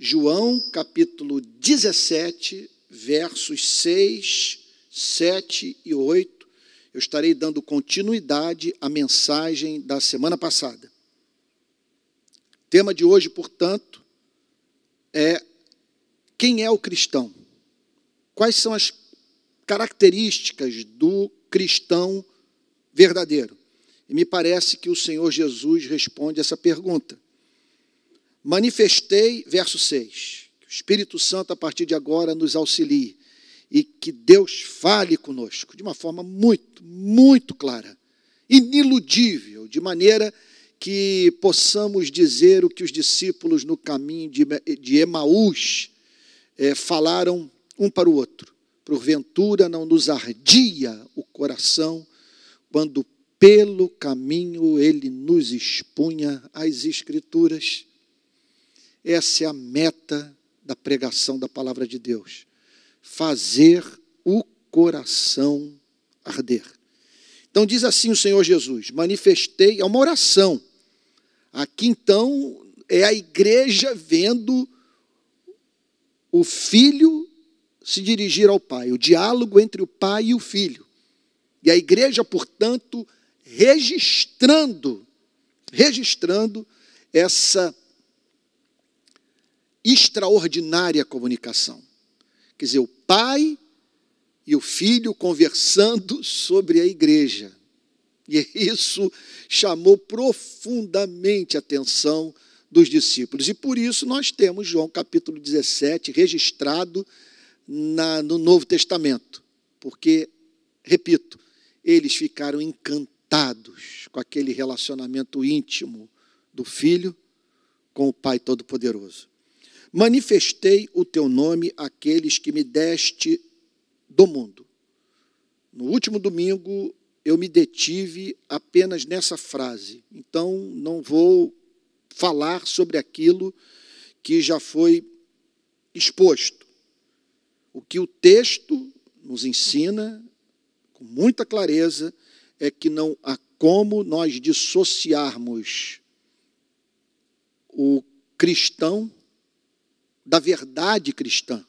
João, capítulo 17, versos 6, 7 e 8. Eu estarei dando continuidade à mensagem da semana passada. O tema de hoje, portanto, é quem é o cristão? Quais são as características do cristão verdadeiro? E me parece que o Senhor Jesus responde essa pergunta. Manifestei, verso 6, que o Espírito Santo, a partir de agora, nos auxilie e que Deus fale conosco de uma forma muito, muito clara, iniludível, de maneira que possamos dizer o que os discípulos no caminho de Emaús falaram um para o outro. Porventura não nos ardia o coração quando pelo caminho ele nos expunha as Escrituras. Essa é a meta da pregação da palavra de Deus. Fazer o coração arder. Então diz assim o Senhor Jesus, manifestei, é uma oração. Aqui então é a igreja vendo o filho se dirigir ao pai, o diálogo entre o pai e o filho. E a igreja, portanto, registrando essa extraordinária comunicação. Quer dizer, o pai e o filho conversando sobre a igreja. E isso chamou profundamente a atenção dos discípulos. E por isso nós temos João capítulo 17 registrado no Novo Testamento. Porque, repito, eles ficaram encantados com aquele relacionamento íntimo do filho com o Pai Todo-Poderoso. Manifestei o teu nome àqueles que me deste do mundo. No último domingo, eu me detive apenas nessa frase. Então, não vou falar sobre aquilo que já foi exposto. O que o texto nos ensina, com muita clareza, é que não há como nós dissociarmos o cristão da verdade cristã.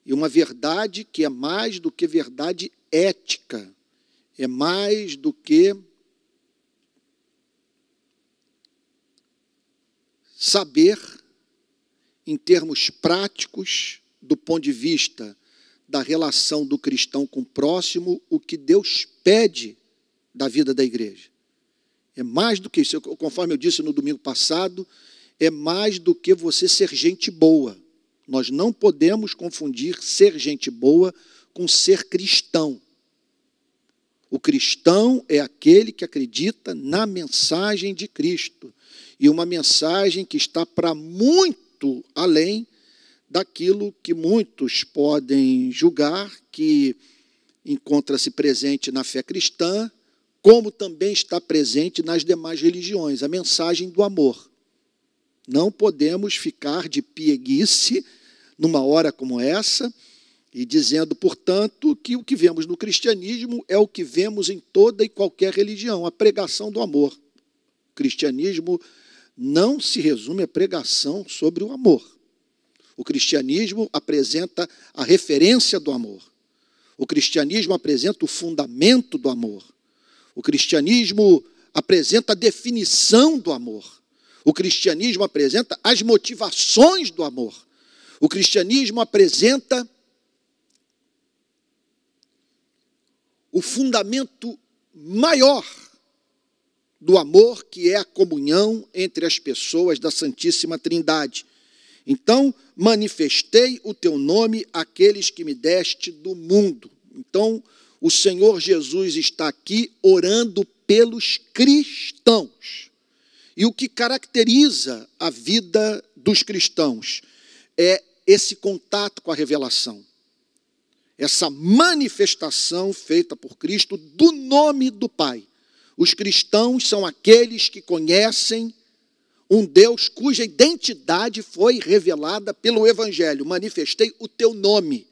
E uma verdade que é mais do que verdade ética, é mais do que saber, em termos práticos, do ponto de vista da relação do cristão com o próximo, o que Deus pede da vida da igreja. É mais do que isso, conforme eu disse no domingo passado, é mais do que você ser gente boa. Nós não podemos confundir ser gente boa com ser cristão. O cristão é aquele que acredita na mensagem de Cristo. E uma mensagem que está para muito além daquilo que muitos podem julgar, que encontra-se presente na fé cristã, como também está presente nas demais religiões, a mensagem do amor. Não podemos ficar de pieguice numa hora como essa e dizendo, portanto, que o que vemos no cristianismo é o que vemos em toda e qualquer religião, a pregação do amor. O cristianismo não se resume à pregação sobre o amor. O cristianismo apresenta a referência do amor. O cristianismo apresenta o fundamento do amor. O cristianismo apresenta a definição do amor. O cristianismo apresenta as motivações do amor. O cristianismo apresenta o fundamento maior do amor, que é a comunhão entre as pessoas da Santíssima Trindade. Então, manifestei o teu nome àqueles que me deste do mundo. Então, o Senhor Jesus está aqui orando pelos cristãos. E o que caracteriza a vida dos cristãos é esse contato com a revelação. Essa manifestação feita por Cristo do nome do Pai. Os cristãos são aqueles que conhecem um Deus cuja identidade foi revelada pelo Evangelho. Manifestei o teu nome,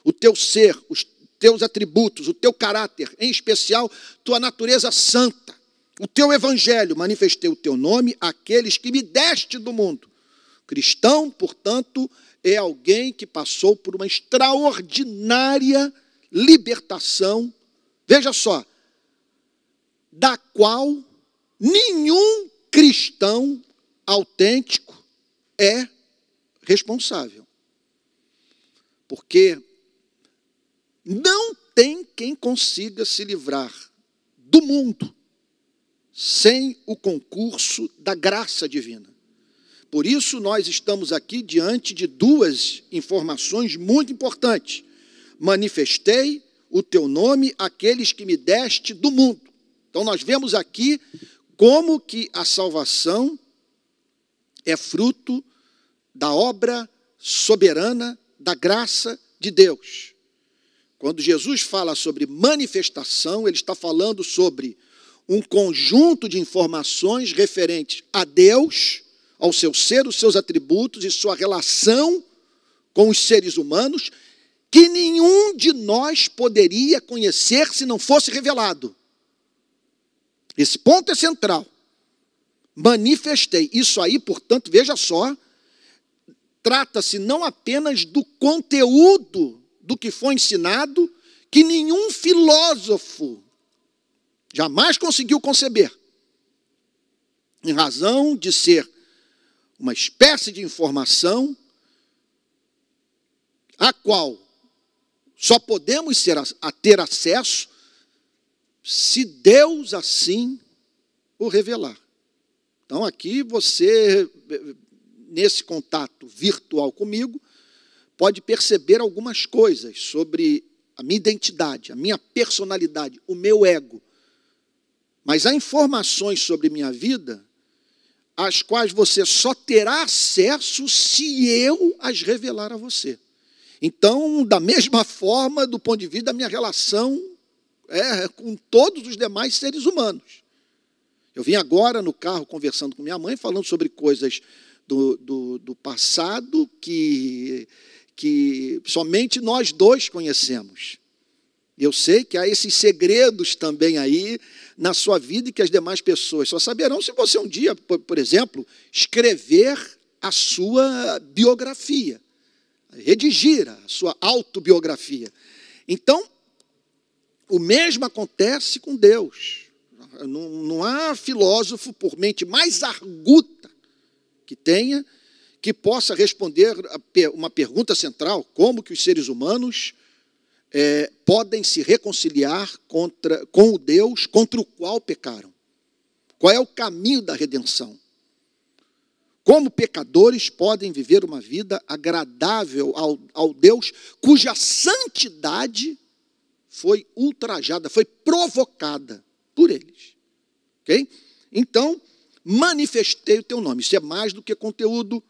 o teu ser, os teus atributos, o teu caráter, em especial, tua natureza santa. O teu Evangelho, manifestei o teu nome àqueles que me deste do mundo. Cristão, portanto, é alguém que passou por uma extraordinária libertação, veja só, da qual nenhum cristão autêntico é responsável. Porque não tem quem consiga se livrar do mundo sem o concurso da graça divina. Por isso, nós estamos aqui diante de duas informações muito importantes. Manifestei o teu nome àqueles que me deste do mundo. Então, nós vemos aqui como que a salvação é fruto da obra soberana da graça de Deus. Quando Jesus fala sobre manifestação, ele está falando sobre um conjunto de informações referentes a Deus, ao seu ser, os seus atributos e sua relação com os seres humanos, que nenhum de nós poderia conhecer se não fosse revelado. Esse ponto é central. Manifestei. Isso aí, portanto, veja só, trata-se não apenas do conteúdo do que foi ensinado, que nenhum filósofo jamais conseguiu conceber, em razão de ser uma espécie de informação a qual só podemos ter acesso se Deus assim o revelar. Então, aqui você, nesse contato virtual comigo, pode perceber algumas coisas sobre a minha identidade, a minha personalidade, o meu ego. Mas há informações sobre minha vida às quais você só terá acesso se eu as revelar a você. Então, da mesma forma, do ponto de vista da minha relação com todos os demais seres humanos. Eu vim agora no carro conversando com minha mãe, falando sobre coisas do passado que somente nós dois conhecemos. Eu sei que há esses segredos também aí na sua vida e que as demais pessoas só saberão se você um dia, por exemplo, escrever a sua biografia, redigir a sua autobiografia. Então, o mesmo acontece com Deus. Não há filósofo, por mente mais arguta que tenha, que possa responder uma pergunta central: como que os seres humanos podem se reconciliar com o Deus contra o qual pecaram? Qual é o caminho da redenção? Como pecadores podem viver uma vida agradável ao Deus cuja santidade foi ultrajada, foi provocada por eles? Ok? Então, manifestei o teu nome. Isso é mais do que conteúdo.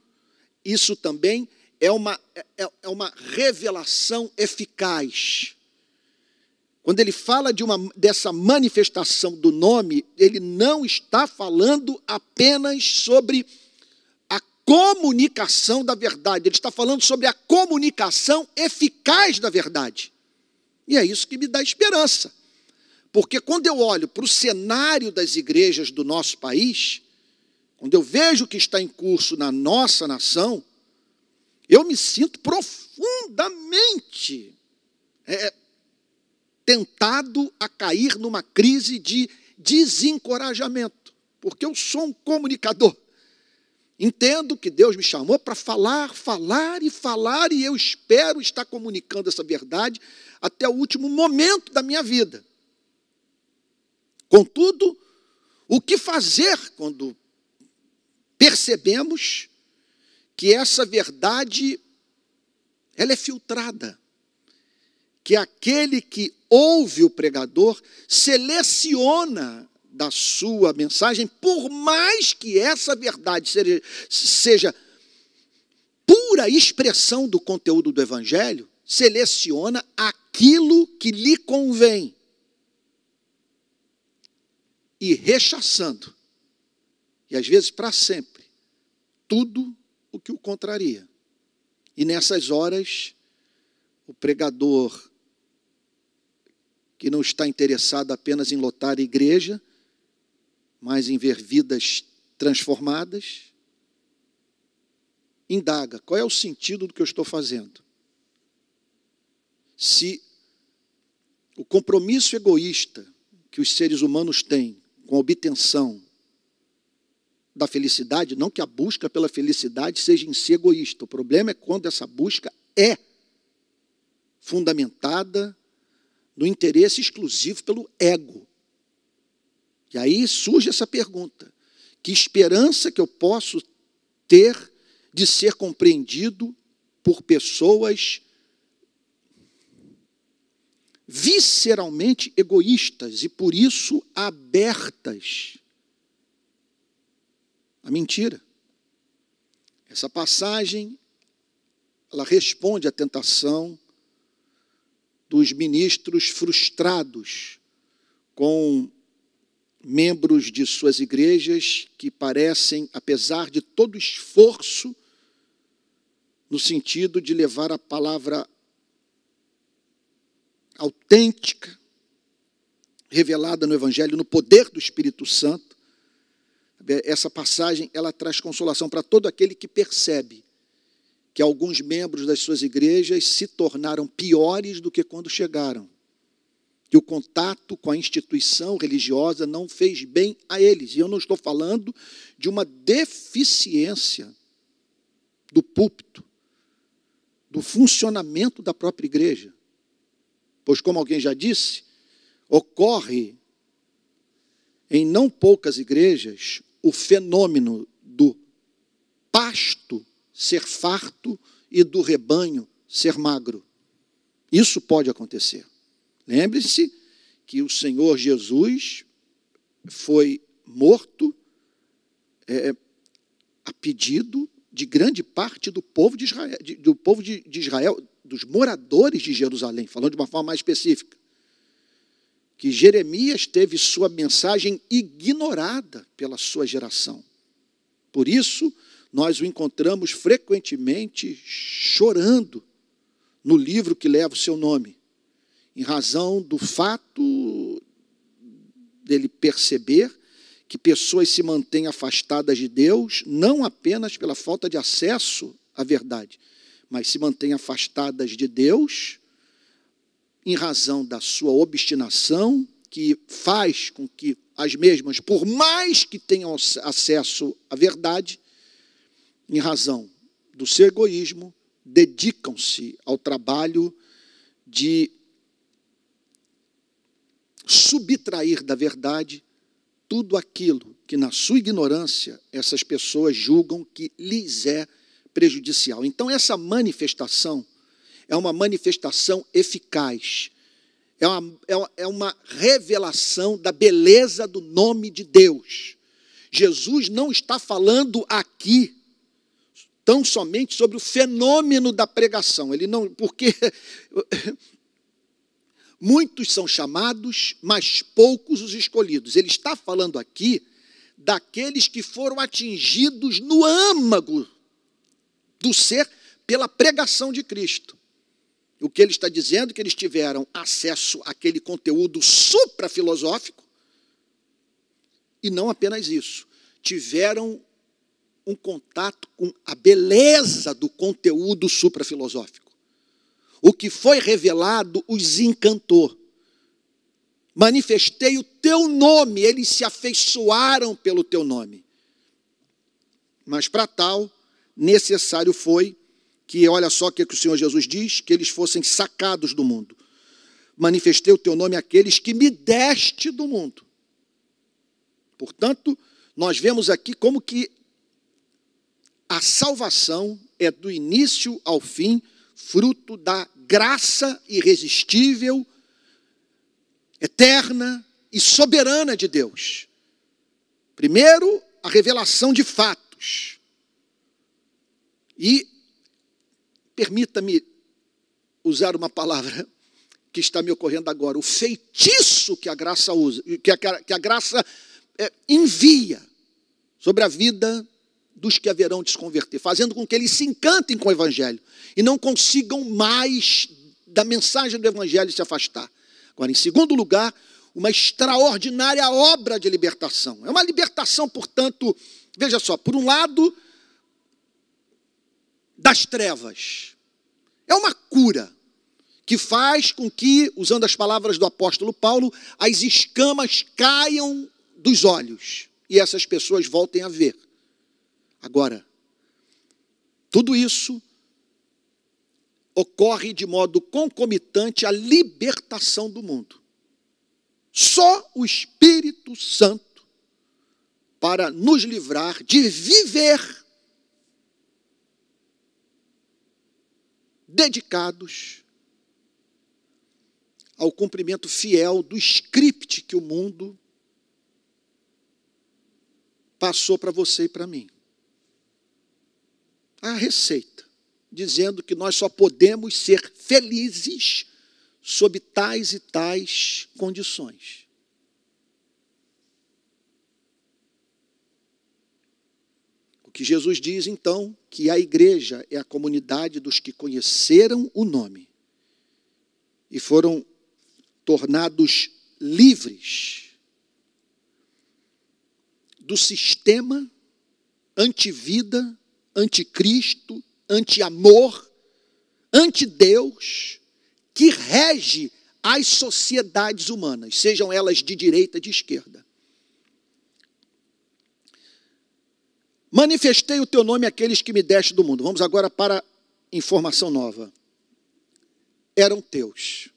Isso também é uma revelação eficaz. Quando ele fala dessa manifestação do nome, ele não está falando apenas sobre a comunicação da verdade. Ele está falando sobre a comunicação eficaz da verdade. E é isso que me dá esperança. Porque quando eu olho para o cenário das igrejas do nosso país, quando eu vejo o que está em curso na nossa nação, eu me sinto profundamente tentado a cair numa crise de desencorajamento, porque eu sou um comunicador. Entendo que Deus me chamou para falar, e eu espero estar comunicando essa verdade até o último momento da minha vida. Contudo, o que fazer quando percebemos que essa verdade ela é filtrada? Que aquele que ouve o pregador seleciona da sua mensagem, por mais que essa verdade seja pura expressão do conteúdo do Evangelho, seleciona aquilo que lhe convém e rechaçando, e às vezes para sempre, tudo o que o contraria. E nessas horas, o pregador que não está interessado apenas em lotar a igreja, mas em ver vidas transformadas, indaga, qual é o sentido do que eu estou fazendo? Se o compromisso egoísta que os seres humanos têm com a obtenção da felicidade, não que a busca pela felicidade seja em si egoísta, o problema é quando essa busca é fundamentada no interesse exclusivo pelo ego. E aí surge essa pergunta: que esperança que eu posso ter de ser compreendido por pessoas visceralmente egoístas e, por isso, abertas à mentira? Essa passagem, ela responde à tentação dos ministros frustrados com membros de suas igrejas que parecem, apesar de todo o esforço, no sentido de levar a palavra autêntica, revelada no Evangelho, no poder do Espírito Santo. Essa passagem, ela traz consolação para todo aquele que percebe que alguns membros das suas igrejas se tornaram piores do que quando chegaram. Que o contato com a instituição religiosa não fez bem a eles. E eu não estou falando de uma deficiência do púlpito, do funcionamento da própria igreja. Pois, como alguém já disse, ocorre em não poucas igrejas o fenômeno do pasto ser farto e do rebanho ser magro. Isso pode acontecer. Lembre-se que o Senhor Jesus foi morto a pedido de grande parte do povo de Israel, dos moradores de Jerusalém, falando de uma forma mais específica, que Jeremias teve sua mensagem ignorada pela sua geração. Por isso, nós o encontramos frequentemente chorando no livro que leva o seu nome, em razão do fato dele perceber que pessoas se mantêm afastadas de Deus, não apenas pela falta de acesso à verdade, mas se mantêm afastadas de Deus em razão da sua obstinação, que faz com que as mesmas, por mais que tenham acesso à verdade, em razão do seu egoísmo, dedicam-se ao trabalho de subtrair da verdade tudo aquilo que, na sua ignorância, essas pessoas julgam que lhes é prejudicial. Então, essa manifestação é uma manifestação eficaz, é uma revelação da beleza do nome de Deus. Jesus não está falando aqui tão somente sobre o fenômeno da pregação. Ele não, porque muitos são chamados, mas poucos os escolhidos. Ele está falando aqui daqueles que foram atingidos no âmago do ser pela pregação de Cristo. O que ele está dizendo é que eles tiveram acesso àquele conteúdo suprafilosófico, e não apenas isso, tiveram um contato com a beleza do conteúdo suprafilosófico. O que foi revelado os encantou. Manifestei o teu nome, eles se afeiçoaram pelo teu nome. Mas para tal, necessário foi que, olha só o que o Senhor Jesus diz, que eles fossem sacados do mundo. Manifestei o teu nome àqueles que me deste do mundo. Portanto, nós vemos aqui como que a salvação é do início ao fim fruto da graça irresistível, eterna e soberana de Deus. Primeiro, a revelação de fatos. E permita-me usar uma palavra que está me ocorrendo agora, o feitiço que a graça usa, que a graça envia sobre a vida dos que haverão de se converter, fazendo com que eles se encantem com o Evangelho e não consigam mais da mensagem do Evangelho se afastar. Agora, em segundo lugar, uma extraordinária obra de libertação. É uma libertação, portanto, veja só, por um lado, das trevas. É uma cura que faz com que, usando as palavras do apóstolo Paulo, as escamas caiam dos olhos e essas pessoas voltem a ver. Agora, tudo isso ocorre de modo concomitante à libertação do mundo. Só o Espírito Santo para nos livrar de viver dedicados ao cumprimento fiel do script que o mundo passou para você e para mim. A receita, dizendo que nós só podemos ser felizes sob tais e tais condições. O que Jesus diz, então, que a igreja é a comunidade dos que conheceram o nome e foram tornados livres do sistema antivida, anticristo, anti-amor, anti-Deus, que rege as sociedades humanas, sejam elas de direita, de esquerda. Manifestei o teu nome àqueles que me deste do mundo. Vamos agora para informação nova. Eram teus.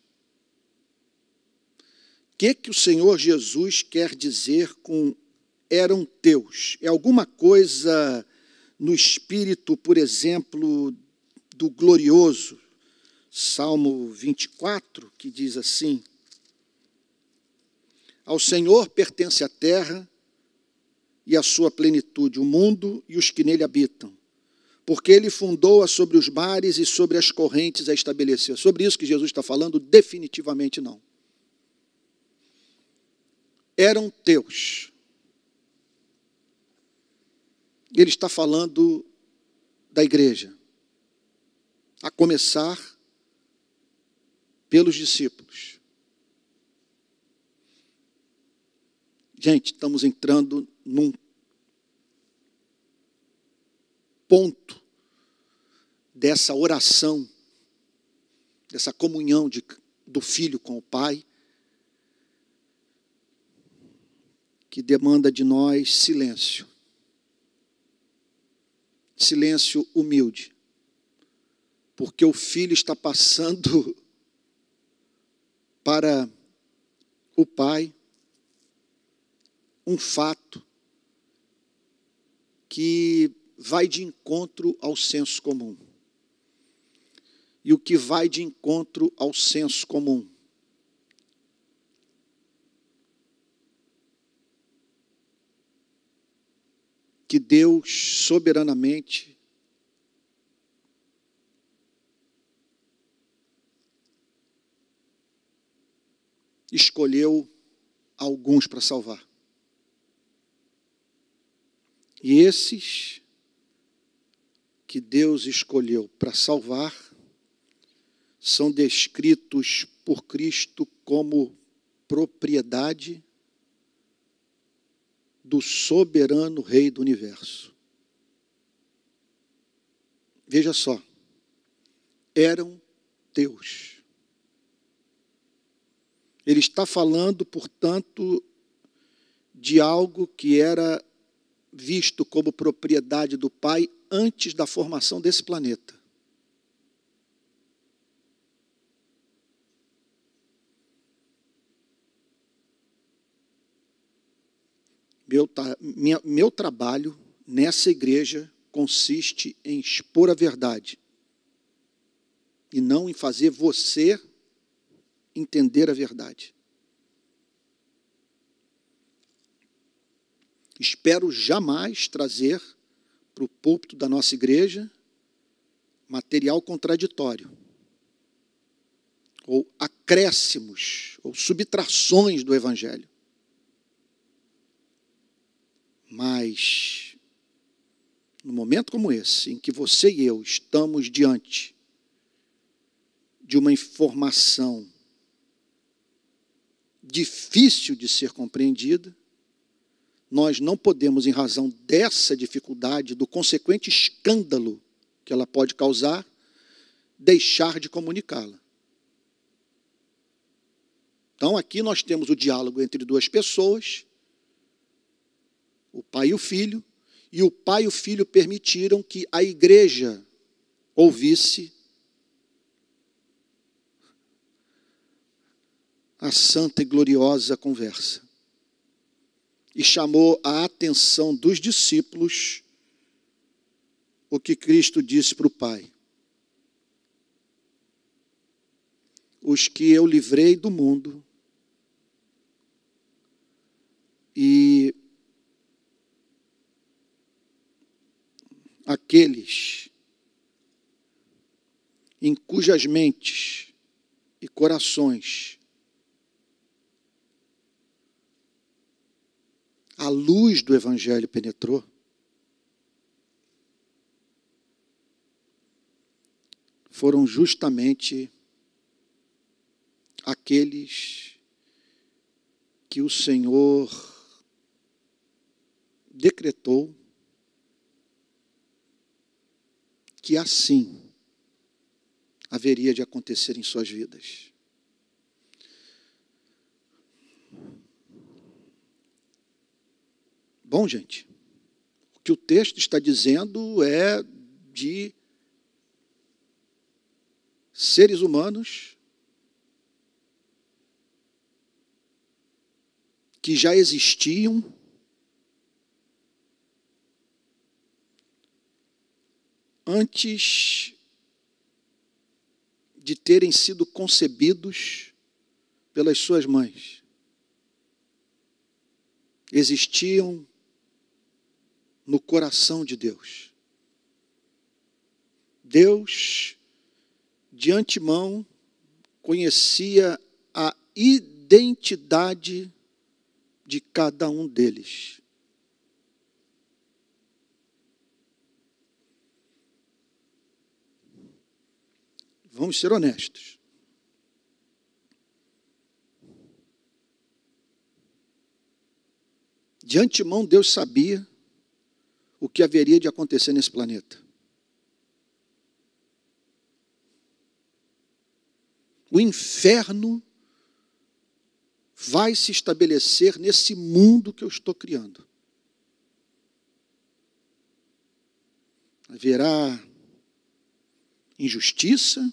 O que o Senhor Jesus quer dizer com eram teus? É alguma coisa no espírito, por exemplo, do glorioso Salmo 24, que diz assim: ao Senhor pertence a terra e a sua plenitude, o mundo e os que nele habitam, porque ele fundou-a sobre os mares e sobre as correntes a estabeleceu. Sobre isso que Jesus está falando? Definitivamente não. Eram teus. Ele está falando da igreja, a começar pelos discípulos. Gente, estamos entrando num ponto dessa oração, dessa comunhão do Filho com o Pai, que demanda de nós silêncio. Silêncio humilde. Porque o Filho está passando para o Pai um fato que vai de encontro ao senso comum. E o que vai de encontro ao senso comum? Que Deus soberanamente escolheu alguns para salvar. E esses que Deus escolheu para salvar são descritos por Cristo como propriedade do soberano Rei do Universo. Veja só, eram teus. Ele está falando, portanto, de algo que era visto como propriedade do Pai antes da formação desse planeta. Meu trabalho nessa igreja consiste em expor a verdade e não em fazer você entender a verdade. Espero jamais trazer para o púlpito da nossa igreja material contraditório, ou acréscimos, ou subtrações do Evangelho. Mas, num momento como esse, em que você e eu estamos diante de uma informação difícil de ser compreendida, nós não podemos, em razão dessa dificuldade, do consequente escândalo que ela pode causar, deixar de comunicá-la. Então, aqui nós temos o diálogo entre duas pessoas, o pai e o filho permitiram que a igreja ouvisse a santa e gloriosa conversa. E chamou a atenção dos discípulos o que Cristo disse para o Pai. Os que eu livrei do mundo e aqueles em cujas mentes e corações a luz do Evangelho penetrou, foram justamente aqueles que o Senhor decretou que assim haveria de acontecer em suas vidas. Bom, gente, o que o texto está dizendo é de seres humanos que já existiam antes de terem sido concebidos pelas suas mães. Existiam no coração de Deus. Deus, de antemão, conhecia a identidade de cada um deles. Vamos ser honestos. De antemão, Deus sabia o que haveria de acontecer nesse planeta. O inferno vai se estabelecer nesse mundo que eu estou criando. Haverá injustiça,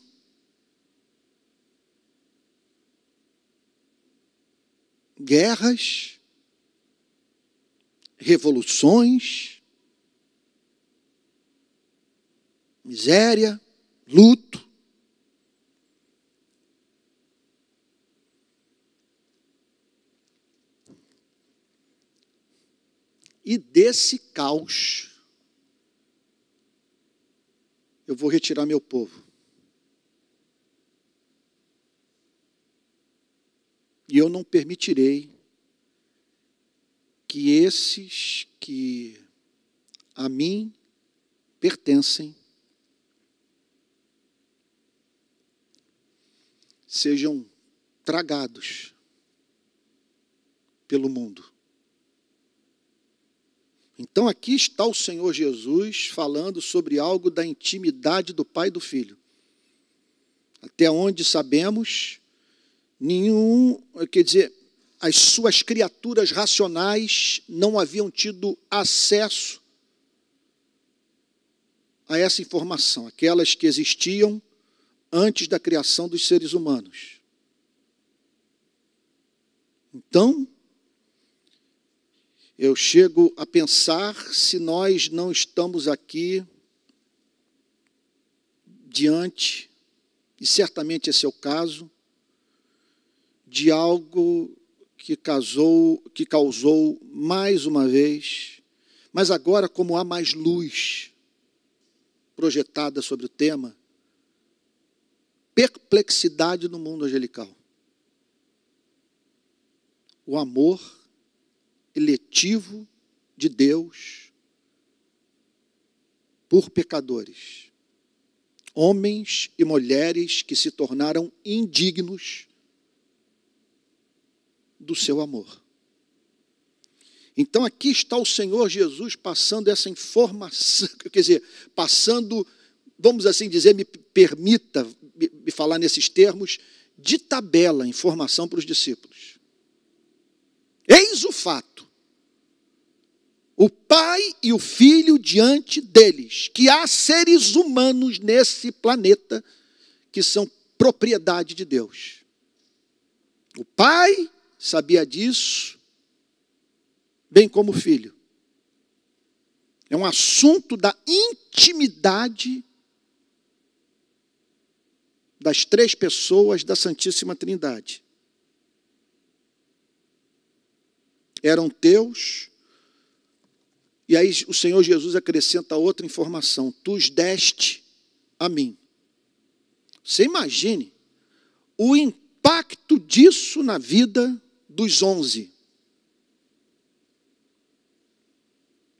guerras, revoluções, miséria, luto. E desse caos, eu vou retirar meu povo. E eu não permitirei que esses que a mim pertencem sejam tragados pelo mundo. Então aqui está o Senhor Jesus falando sobre algo da intimidade do Pai e do Filho. Até onde sabemos, as suas criaturas racionais não haviam tido acesso a essa informação, aquelas que existiam antes da criação dos seres humanos. Então, eu chego a pensar se nós não estamos aqui diante, e certamente esse é o caso, de algo que causou mais uma vez, mas agora como há mais luz projetada sobre o tema, perplexidade no mundo angelical. O amor eletivo de Deus por pecadores. Homens e mulheres que se tornaram indignos do seu amor. Então aqui está o Senhor Jesus passando essa informação, quer dizer, passando vamos assim dizer, me permita me falar nesses termos, de tabela informação para os discípulos. Eis o fato. O Pai e o Filho diante deles, que há seres humanos nesse planeta que são propriedade de Deus. O Pai sabia disso, bem como o Filho. É um assunto da intimidade das três pessoas da Santíssima Trindade. Eram teus, e aí o Senhor Jesus acrescenta outra informação: tu os deste a mim. Você imagine o impacto disso na vida dos 11.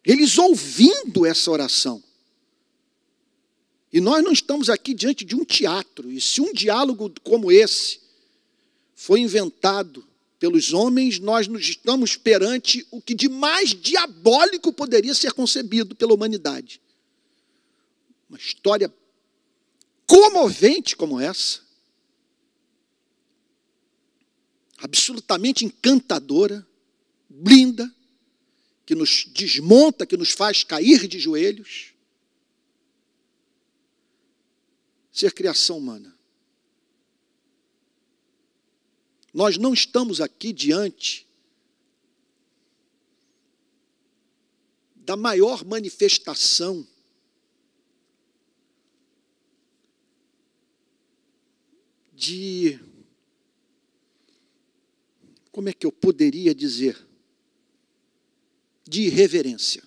Eles ouvindo essa oração. E nós não estamos aqui diante de um teatro. E se um diálogo como esse foi inventado pelos homens, nós nos estamos perante o que de mais diabólico poderia ser concebido pela humanidade. Uma história comovente como essa, absolutamente encantadora, linda, que nos desmonta, que nos faz cair de joelhos. Ser criação humana. Nós não estamos aqui diante da maior manifestação de, como é que eu poderia dizer, de irreverência.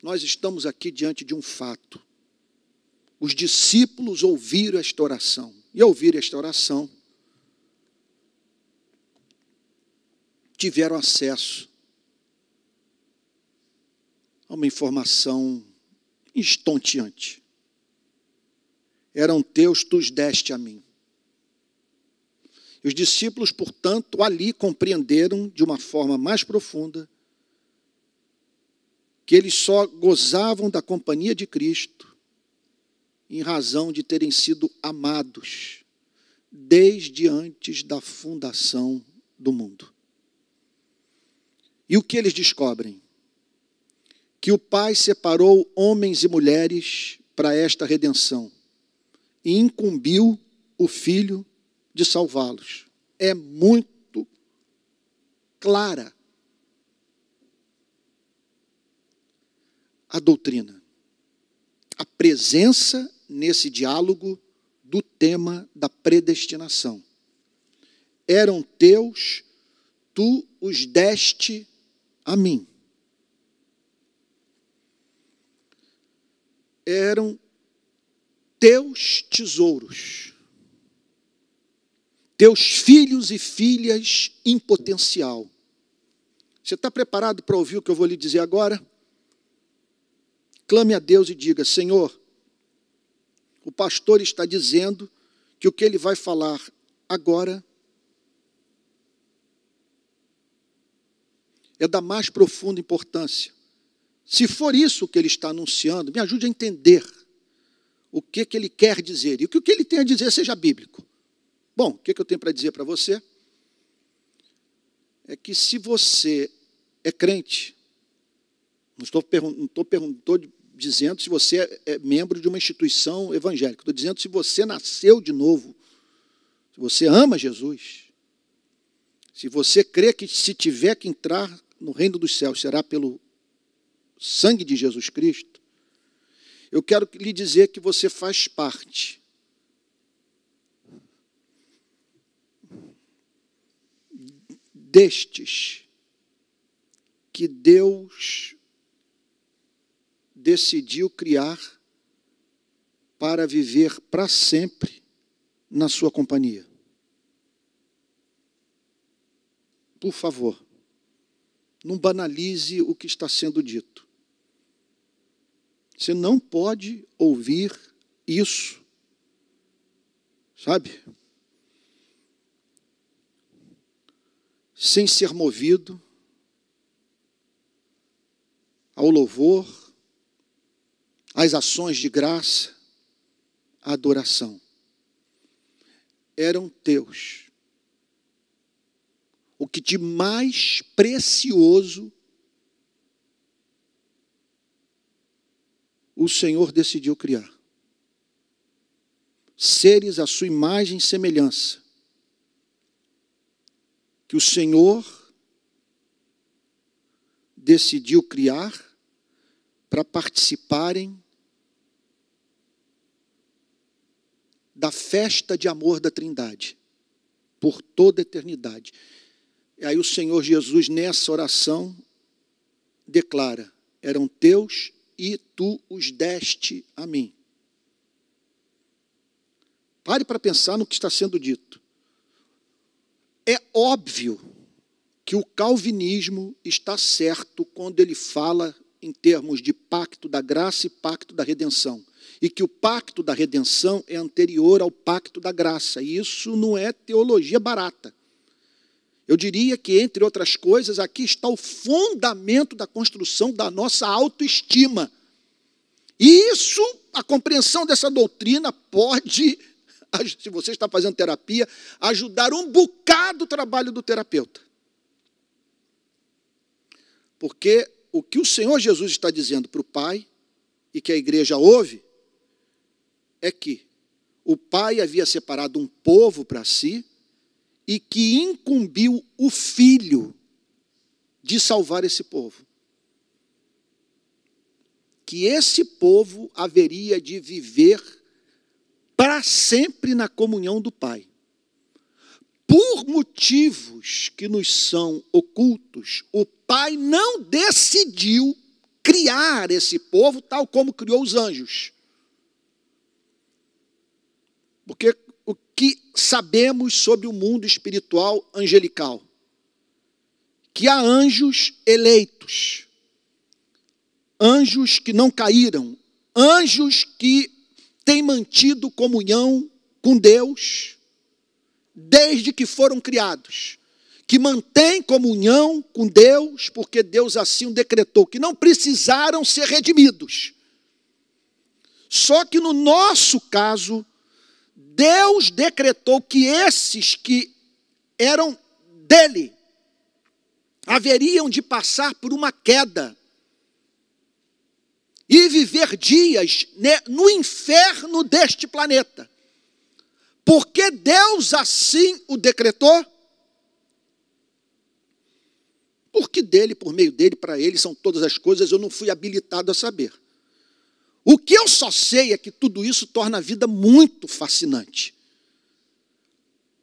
Nós estamos aqui diante de um fato. Os discípulos ouviram esta oração. E ao ouvir esta oração, tiveram acesso a uma informação estonteante. Eram teus, tu os deste a mim. E os discípulos, portanto, ali compreenderam de uma forma mais profunda que eles só gozavam da companhia de Cristo em razão de terem sido amados desde antes da fundação do mundo. E o que eles descobrem? Que o Pai separou homens e mulheres para esta redenção e incumbiu o Filho de salvá-los. É muito clara a doutrina. A presença nesse diálogo do tema da predestinação. Eram teus, tu os deste a mim. Eram teus tesouros. Teus filhos e filhas em potencial. Você está preparado para ouvir o que eu vou lhe dizer agora? Clame a Deus e diga: Senhor, o pastor está dizendo que o que ele vai falar agora é da mais profunda importância. Se for isso que ele está anunciando, me ajude a entender o que ele quer dizer. E que o que ele tem a dizer seja bíblico. Bom, o que eu tenho para dizer para você é que se você é crente, não estou dizendo se você é membro de uma instituição evangélica. Estou dizendo se você nasceu de novo, se você ama Jesus, se você crê que se tiver que entrar no reino dos céus será pelo sangue de Jesus Cristo, eu quero lhe dizer que você faz parte destes que Deus decidiu criar para viver para sempre na sua companhia. Por favor, não banalize o que está sendo dito. Você não pode ouvir isso, sabe? Sem ser movido ao louvor, às ações de graça, à adoração. Eram teus. O que de mais precioso o Senhor decidiu criar. Seres à sua imagem e semelhança. Que o Senhor decidiu criar para participarem da festa de amor da Trindade, por toda a eternidade. E aí o Senhor Jesus, nessa oração, declara: eram teus e tu os deste a mim. Pare para pensar no que está sendo dito. É óbvio que o calvinismo está certo quando ele fala em termos de pacto da graça e pacto da redenção. E que o pacto da redenção é anterior ao pacto da graça. E isso não é teologia barata. Eu diria que, entre outras coisas, aqui está o fundamento da construção da nossa autoestima. E isso, a compreensão dessa doutrina pode, se você está fazendo terapia, ajudar um bocado o trabalho do terapeuta. Porque o que o Senhor Jesus está dizendo para o Pai, e que a igreja ouve, é que o Pai havia separado um povo para si e que incumbiu o Filho de salvar esse povo. Que esse povo haveria de viver para sempre na comunhão do Pai. Por motivos que nos são ocultos, o Pai não decidiu criar esse povo tal como criou os anjos. Porque o que sabemos sobre o mundo espiritual angelical? Que há anjos eleitos, anjos que não caíram, anjos que têm mantido comunhão com Deus desde que foram criados, que mantêm comunhão com Deus porque Deus assim o decretou, que não precisaram ser redimidos. Só que no nosso caso, Deus decretou que esses que eram dele haveriam de passar por uma queda e viver dias no inferno deste planeta. Porque Deus assim o decretou? Porque dele, por meio dele, para ele são todas as coisas, eu não fui habilitado a saber. O que eu só sei é que tudo isso torna a vida muito fascinante.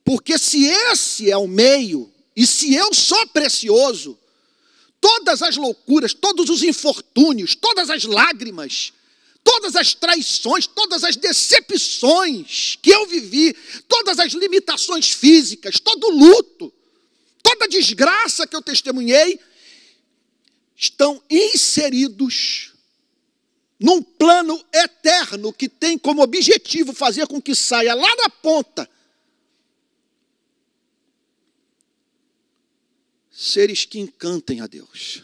Porque se esse é o meio, e se eu sou precioso, todas as loucuras, todos os infortúnios, todas as lágrimas, todas as traições, todas as decepções que eu vivi, todas as limitações físicas, todo o luto, toda a desgraça que eu testemunhei, estão inseridos num plano eterno que tem como objetivo fazer com que saia lá da ponta seres que encantem a Deus.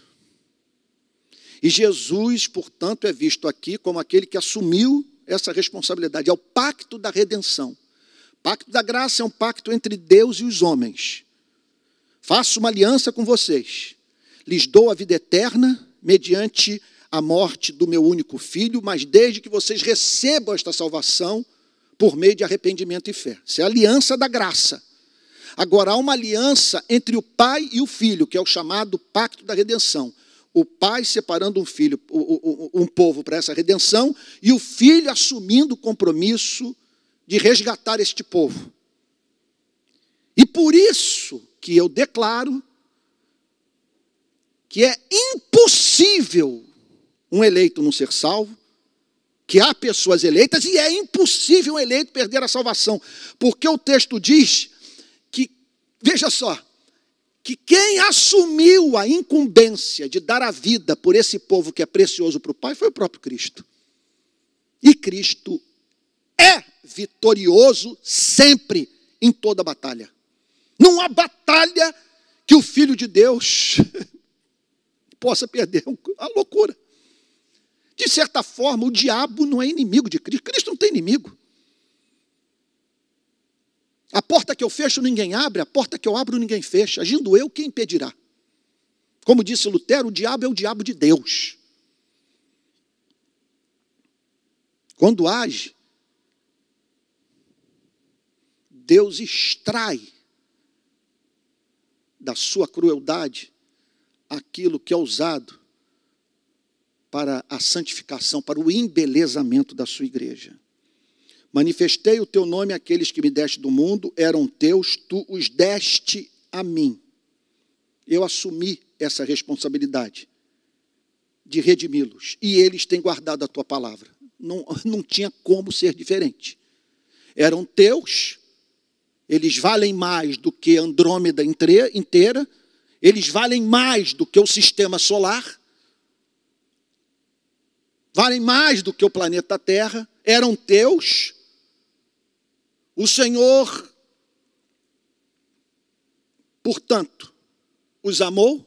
E Jesus, portanto, é visto aqui como aquele que assumiu essa responsabilidade. É o pacto da redenção. O pacto da graça é um pacto entre Deus e os homens. Faço uma aliança com vocês. Lhes dou a vida eterna mediante a morte do meu único filho, mas desde que vocês recebam esta salvação por meio de arrependimento e fé. Isso é a aliança da graça. Agora, há uma aliança entre o pai e o filho, que é o chamado pacto da redenção. O pai separando um povo para essa redenção, e o filho assumindo o compromisso de resgatar este povo. E por isso que eu declaro que é impossível um eleito não ser salvo, que há pessoas eleitas, e é impossível um eleito perder a salvação, porque o texto diz que, veja só, que quem assumiu a incumbência de dar a vida por esse povo que é precioso para o Pai foi o próprio Cristo. E Cristo é vitorioso sempre, em toda batalha. Não há batalha que o Filho de Deus possa perder. A loucura. De certa forma, o diabo não é inimigo de Cristo. Cristo não tem inimigo. A porta que eu fecho, ninguém abre. A porta que eu abro, ninguém fecha. Agindo eu, quem impedirá? Como disse Lutero, o diabo é o diabo de Deus. Quando age, Deus extrai da sua crueldade aquilo que é usado para a santificação, para o embelezamento da sua igreja. Manifestei o teu nome àqueles que me deste do mundo, eram teus, tu os deste a mim. Eu assumi essa responsabilidade de redimi-los, e eles têm guardado a tua palavra. Não tinha como ser diferente. Eram teus, eles valem mais do que Andrômeda inteira, eles valem mais do que o sistema solar, valem mais do que o planeta Terra, eram teus. O Senhor, portanto, os amou,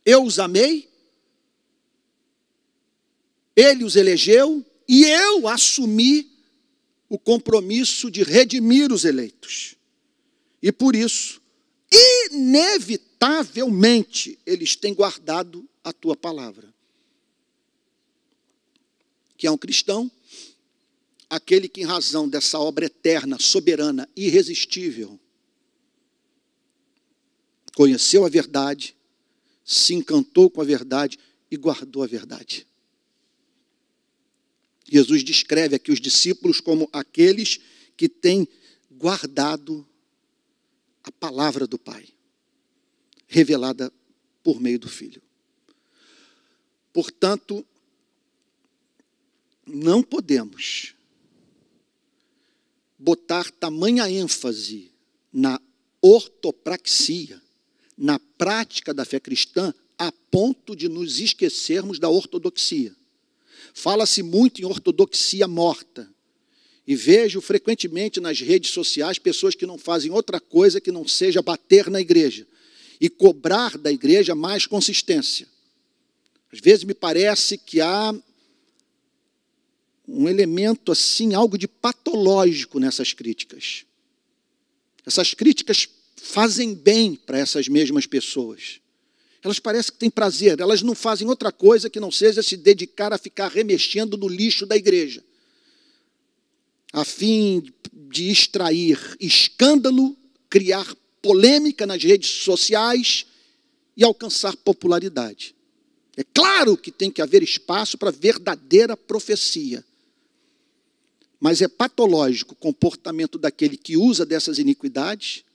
eu os amei, Ele os elegeu e eu assumi o compromisso de redimir os eleitos. E por isso, inevitavelmente, eles têm guardado a tua palavra. Que é um cristão, aquele que, em razão dessa obra eterna, soberana, irresistível, conheceu a verdade, se encantou com a verdade e guardou a verdade. Jesus descreve aqui os discípulos como aqueles que têm guardado a palavra do Pai, revelada por meio do Filho. Portanto, não podemos botar tamanha ênfase na ortopraxia, na prática da fé cristã, a ponto de nos esquecermos da ortodoxia. Fala-se muito em ortodoxia morta. E vejo frequentemente nas redes sociais pessoas que não fazem outra coisa que não seja bater na igreja e cobrar da igreja mais consistência. Às vezes me parece que há um elemento assim, algo de patológico nessas críticas. Essas críticas fazem bem para essas mesmas pessoas. Elas parecem que têm prazer, elas não fazem outra coisa que não seja se dedicar a ficar remexendo no lixo da igreja, a fim de extrair escândalo, criar polêmica nas redes sociais e alcançar popularidade. É claro que tem que haver espaço para verdadeira profecia, mas é patológico o comportamento daquele que usa dessas iniquidades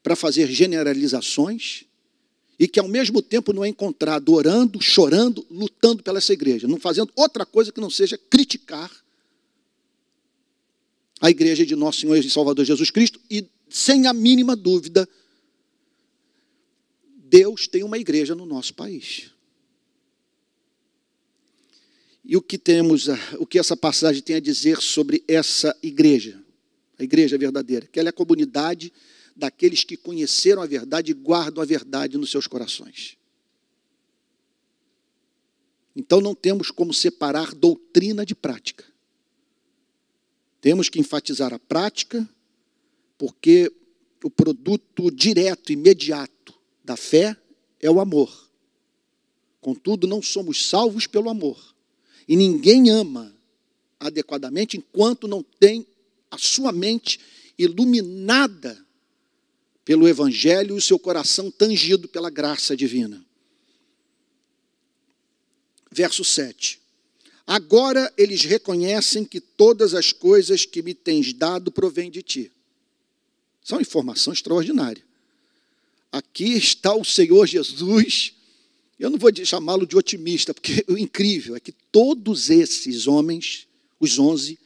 para fazer generalizações e que, ao mesmo tempo, não é encontrado orando, chorando, lutando pela essa igreja, não fazendo outra coisa que não seja criticar a igreja de nosso Senhor e Salvador Jesus Cristo. E, sem a mínima dúvida, Deus tem uma igreja no nosso país. E o que essa passagem tem a dizer sobre essa igreja, a igreja verdadeira? Que ela é a comunidade daqueles que conheceram a verdade e guardam a verdade nos seus corações. Então não temos como separar doutrina de prática. Temos que enfatizar a prática, porque o produto direto, imediato da fé é o amor. Contudo, não somos salvos pelo amor. E ninguém ama adequadamente enquanto não tem a sua mente iluminada pelo Evangelho e o seu coração tangido pela graça divina. Verso 7. Agora eles reconhecem que todas as coisas que me tens dado provêm de ti. Isso é uma informação extraordinária. Aqui está o Senhor Jesus. Eu não vou chamá-lo de otimista, porque o incrível é que todos esses homens, os 11,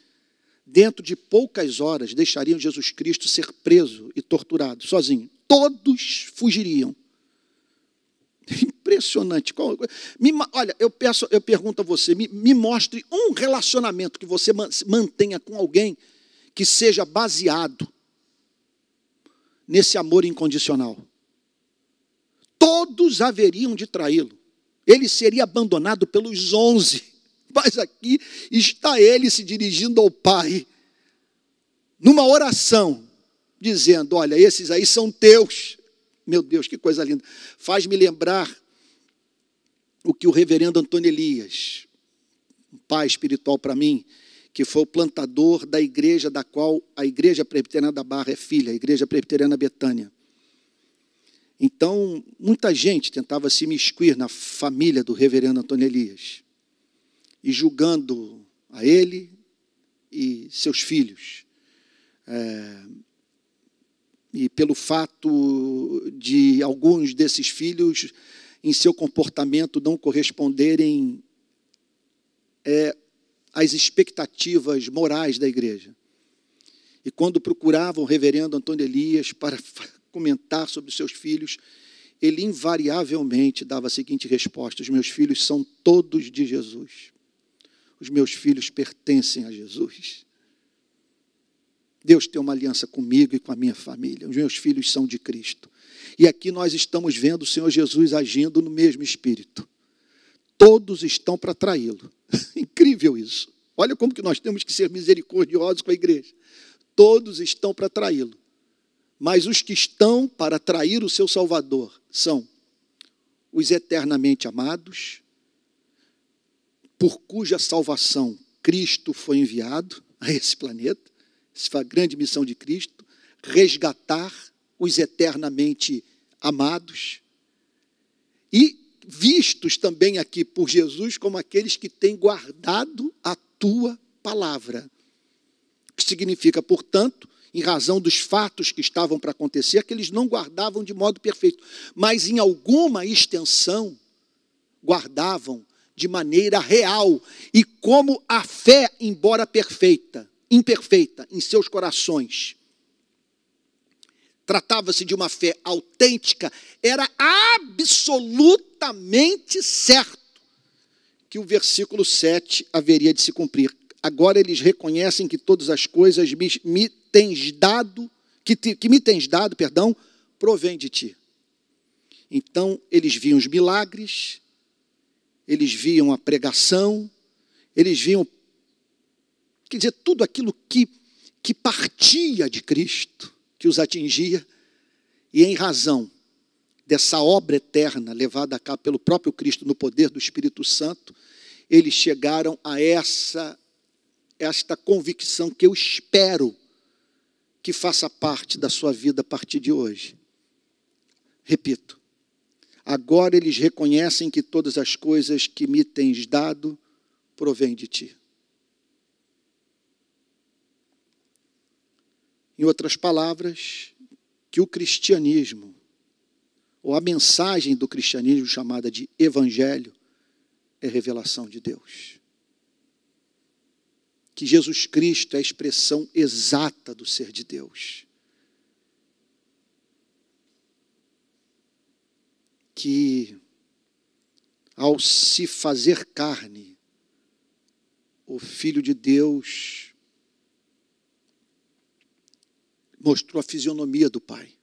dentro de poucas horas, deixariam Jesus Cristo ser preso e torturado, sozinho. Todos fugiriam. Impressionante. Olha, eu pergunto a você, me mostre um relacionamento que você mantenha com alguém que seja baseado nesse amor incondicional. Todos haveriam de traí-lo. Ele seria abandonado pelos 11. Mas aqui está ele se dirigindo ao Pai, numa oração, dizendo: olha, esses aí são teus. Meu Deus, que coisa linda. Faz-me lembrar o que o reverendo Antônio Elias, um pai espiritual para mim, que foi o plantador da igreja da qual a Igreja Presbiteriana da Barra é filha, a Igreja Presbiteriana Betânia. Então, muita gente tentava se imiscuir na família do reverendo Antônio Elias, e julgando a ele e seus filhos. E pelo fato de alguns desses filhos, em seu comportamento, não corresponderem às expectativas morais da igreja. E quando procuravam o reverendo Antônio Elias para comentar sobre os seus filhos, ele invariavelmente dava a seguinte resposta: os meus filhos são todos de Jesus. Os meus filhos pertencem a Jesus. Deus tem uma aliança comigo e com a minha família. Os meus filhos são de Cristo. E aqui nós estamos vendo o Senhor Jesus agindo no mesmo espírito. Todos estão para traí-lo. Incrível isso. Olha como que nós temos que ser misericordiosos com a igreja. Todos estão para traí-lo. Mas os que estão para trair o seu Salvador são os eternamente amados, por cuja salvação Cristo foi enviado a esse planeta. Essa foi a grande missão de Cristo, resgatar os eternamente amados e vistos também aqui por Jesus como aqueles que têm guardado a tua palavra. O que significa, portanto, em razão dos fatos que estavam para acontecer, que eles não guardavam de modo perfeito, mas em alguma extensão guardavam de maneira real. E como a fé, embora imperfeita em seus corações, tratava-se de uma fé autêntica, era absolutamente certo que o versículo 7 haveria de se cumprir. Agora eles reconhecem que todas as coisas que me tens dado, provém de ti. Então, eles viam os milagres, eles viam a pregação, eles viam, quer dizer, tudo aquilo que partia de Cristo, que os atingia, e em razão dessa obra eterna levada a cabo pelo próprio Cristo no poder do Espírito Santo, eles chegaram a esta convicção que eu espero que faça parte da sua vida a partir de hoje. Repito, agora eles reconhecem que todas as coisas que me tens dado provêm de ti. Em outras palavras, que o cristianismo, ou a mensagem do cristianismo chamada de evangelho, é revelação de Deus. Que Jesus Cristo é a expressão exata do ser de Deus. Que, ao se fazer carne, o Filho de Deus mostrou a fisionomia do Pai.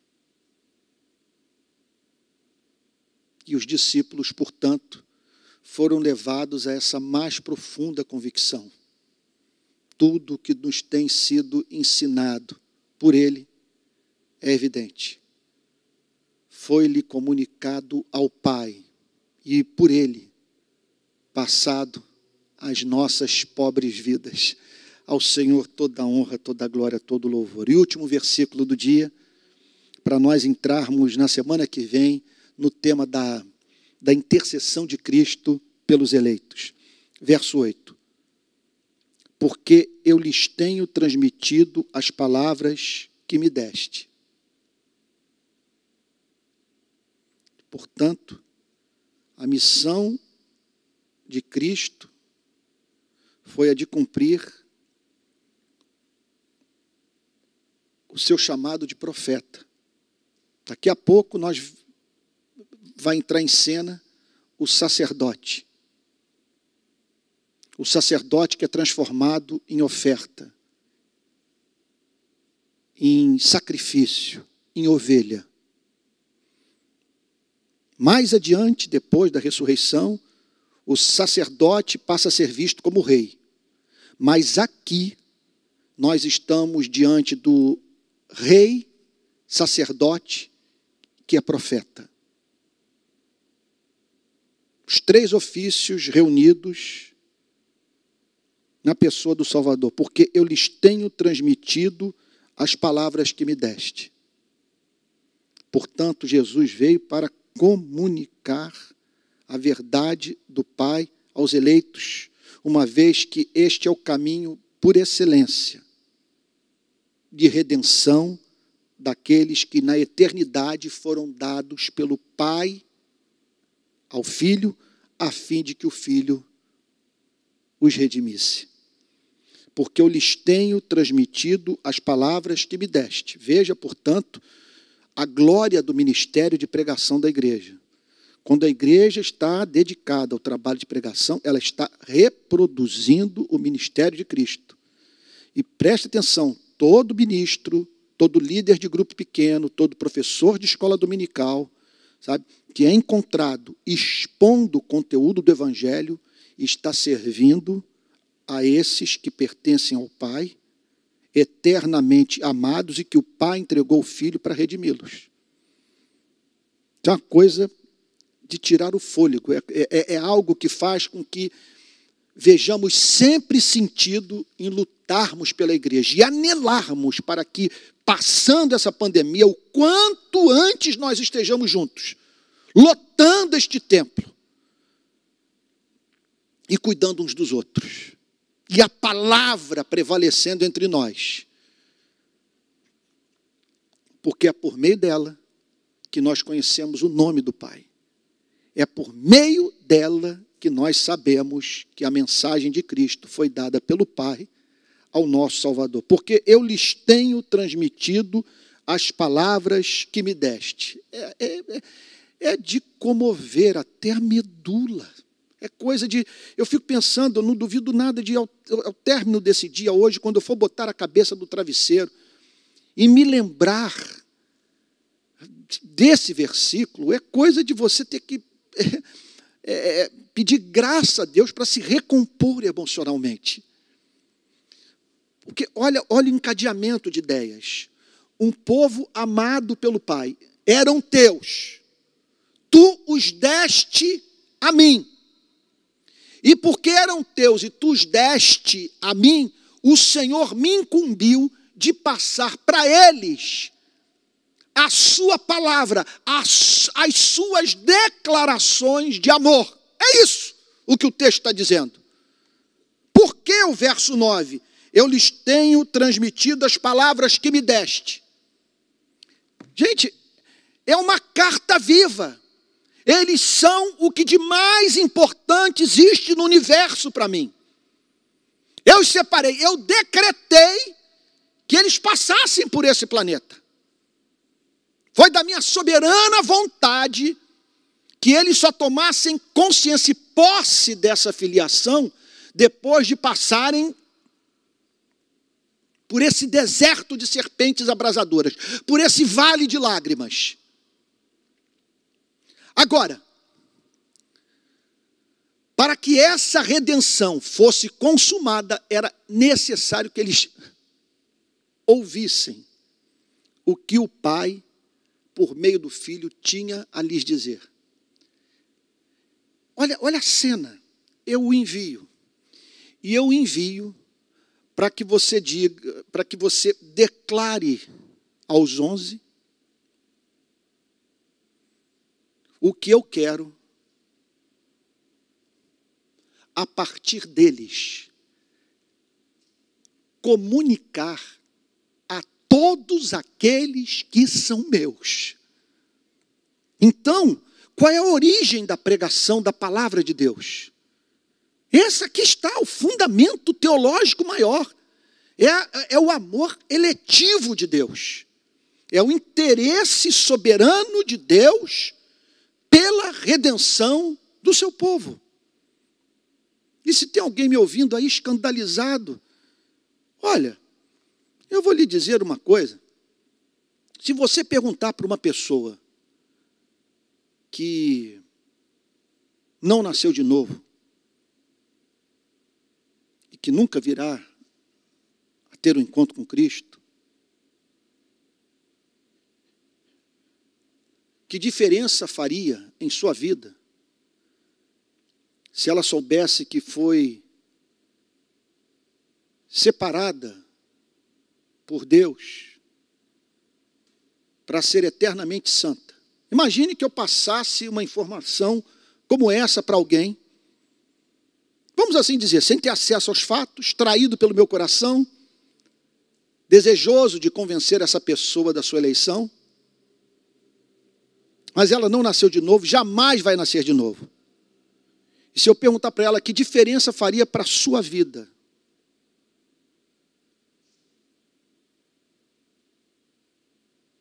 E os discípulos, portanto, foram levados a essa mais profunda convicção. Tudo que nos tem sido ensinado por Ele é evidente. Foi-lhe comunicado ao Pai e por Ele passado às nossas pobres vidas. Ao Senhor toda a honra, toda a glória, todo o louvor. E o último versículo do dia, para nós entrarmos na semana que vem no tema da intercessão de Cristo pelos eleitos. Verso 8. Porque eu lhes tenho transmitido as palavras que me deste. Portanto, a missão de Cristo foi a de cumprir o seu chamado de profeta. Daqui a pouco vai entrar em cena o sacerdote. O sacerdote que é transformado em oferta, em sacrifício, em ovelha. Mais adiante, depois da ressurreição, o sacerdote passa a ser visto como rei. Mas aqui, nós estamos diante do rei, sacerdote, que é profeta. Os três ofícios reunidos na pessoa do Salvador, porque eu lhes tenho transmitido as palavras que me deste. Portanto, Jesus veio para comunicar a verdade do Pai aos eleitos, uma vez que este é o caminho por excelência de redenção daqueles que na eternidade foram dados pelo Pai ao Filho, a fim de que o Filho os redimisse. Porque eu lhes tenho transmitido as palavras que me deste. Veja, portanto, a glória do ministério de pregação da igreja. Quando a igreja está dedicada ao trabalho de pregação, ela está reproduzindo o ministério de Cristo. E preste atenção, todo ministro, todo líder de grupo pequeno, todo professor de escola dominical, sabe, que é encontrado expondo o conteúdo do Evangelho, está servindo a esses que pertencem ao Pai, eternamente amados, e que o Pai entregou o Filho para redimi-los. É uma coisa de tirar o fôlego, é algo que faz com que vejamos sempre sentido em lutarmos pela igreja e anelarmos para que, passando essa pandemia, o quanto antes nós estejamos juntos, lotando este templo e cuidando uns dos outros. E a palavra prevalecendo entre nós. Porque é por meio dela que nós conhecemos o nome do Pai. É por meio dela que nós sabemos que a mensagem de Cristo foi dada pelo Pai ao nosso Salvador. Porque eu lhes tenho transmitido as palavras que me deste. É de comover até a medula. É coisa de... Eu fico pensando, eu não duvido nada de, ao término desse dia hoje, quando eu for botar a cabeça do travesseiro e me lembrar desse versículo, é coisa de você ter que pedir graça a Deus para se recompor emocionalmente. Porque olha o encadeamento de ideias. Um povo amado pelo Pai. Eram teus. Tu os deste a mim. E porque eram teus e tu os deste a mim, o Senhor me incumbiu de passar para eles a sua palavra, as suas declarações de amor. É isso o que o texto está dizendo. Por que o verso 9? Eu lhes tenho transmitido as palavras que me deste. Gente, é uma carta viva. Eles são o que de mais importante existe no universo para mim. Eu os separei, eu decretei que eles passassem por esse planeta. Foi da minha soberana vontade que eles só tomassem consciência e posse dessa filiação depois de passarem por esse deserto de serpentes abrasadoras, por esse vale de lágrimas. Agora, para que essa redenção fosse consumada, era necessário que eles ouvissem o que o Pai, por meio do Filho, tinha a lhes dizer. Olha a cena. Eu o envio. E eu envio para que você diga, para que você declare aos 11 o que eu quero a partir deles comunicar a todos aqueles que são meus. Então, qual é a origem da pregação da palavra de Deus? Esse aqui está o fundamento teológico maior. É o amor eletivo de Deus. É o interesse soberano de Deus pela redenção do seu povo. E se tem alguém me ouvindo aí escandalizado, olha, eu vou lhe dizer uma coisa. Se você perguntar para uma pessoa que não nasceu de novo, que nunca virá a ter um encontro com Cristo, que diferença faria em sua vida se ela soubesse que foi separada por Deus para ser eternamente santa? Imagine que eu passasse uma informação como essa para alguém, vamos assim dizer, sem ter acesso aos fatos, traído pelo meu coração, desejoso de convencer essa pessoa da sua eleição, mas ela não nasceu de novo, jamais vai nascer de novo. E se eu perguntar para ela que diferença faria para a sua vida,